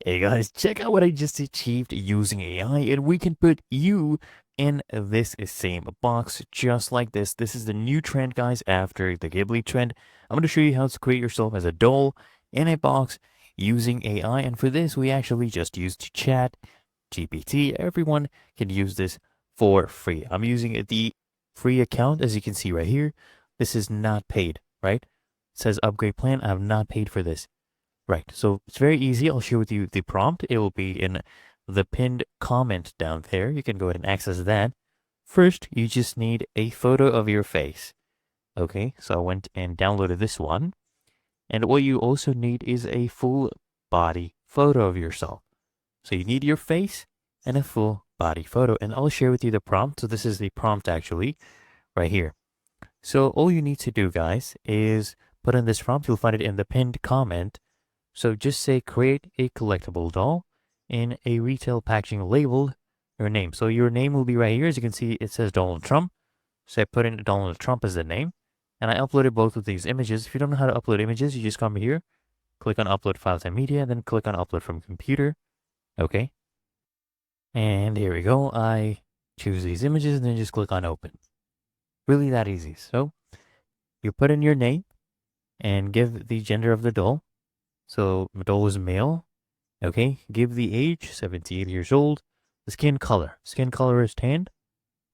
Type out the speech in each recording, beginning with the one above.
Hey guys, check out what I just achieved using AI, and we can put you in this same box just like this. This is the new trend, guys, after the Ghibli trend. I'm going to show you how to create yourself as a doll in a box using AI, and for this, we actually just used Chat GPT. Everyone can use this for free. I'm using the free account, as you can see right here. This is not paid, right? It says upgrade plan. I have not paid for this. Right, so it's very easy. I'll share with you the prompt. It will be in the pinned comment down there. You can go ahead and access that. First, you just need a photo of your face. Okay, so I went and downloaded this one. And what you also need is a full body photo of yourself. So you need your face and a full body photo. And I'll share with you the prompt. So this is the prompt actually, right here. So all you need to do, guys, is put in this prompt. You'll find it in the pinned comment. So just say create a collectible doll in a retail packaging labeled your name. So your name will be right here. As you can see, it says Donald Trump. So I put in Donald Trump as the name. And I uploaded both of these images. If you don't know how to upload images, you just come here, click on upload files and media, then click on upload from computer. Okay. And here we go. I choose these images and then just click on open. Really that easy. So you put in your name and give the gender of the doll. So the doll is male. Okay, give the age, 78 years old. The skin color is tanned,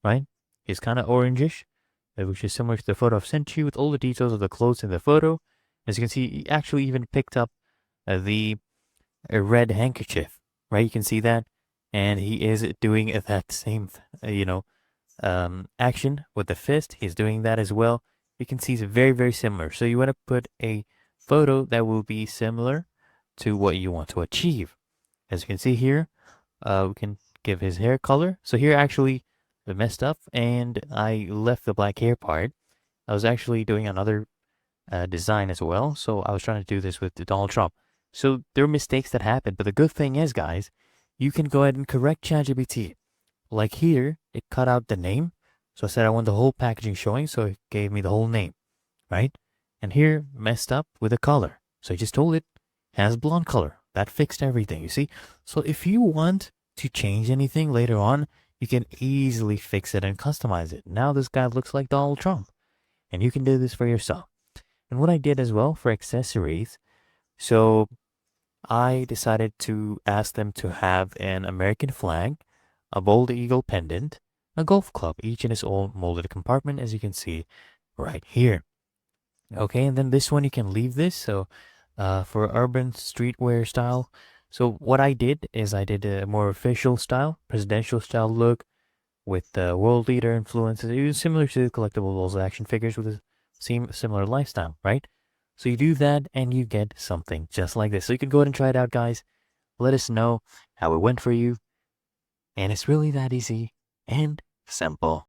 right? It's kind of orangish, which is similar to the photo I've sent you with all the details of the clothes in the photo. As you can see, he actually even picked up the red handkerchief, right? You can see that. And he is doing that same, action with the fist. He's doing that as well. You can see it's very, very similar. So you want to put a photo that will be similar to what you want to achieve. As you can see here, we can give his hair color. So here actually I messed up and I left the black hair part. I was actually doing another design as well. So I was trying to do this with Donald Trump. So there are mistakes that happen. But the good thing is, guys, you can go ahead and correct ChatGPT. Like here, it cut out the name. So I said I want the whole packaging showing. So it gave me the whole name, right? And here, messed up with the color. So I just told it has blonde color. That fixed everything, you see? So if you want to change anything later on, you can easily fix it and customize it. Now this guy looks like Donald Trump. And you can do this for yourself. And what I did as well for accessories, so I decided to ask them to have an American flag, a bald eagle pendant, a golf club, each in its own molded compartment, as you can see right here. Okay, and then this one you can leave this. So for urban streetwear style. So what I did is I did a more official style, presidential style look with the world leader influences. It was similar to the collectible dolls action figures with a similar lifestyle, right? So you do that and you get something just like this. So you can go ahead and try it out, guys. Let us know how it went for you. And it's really that easy and simple.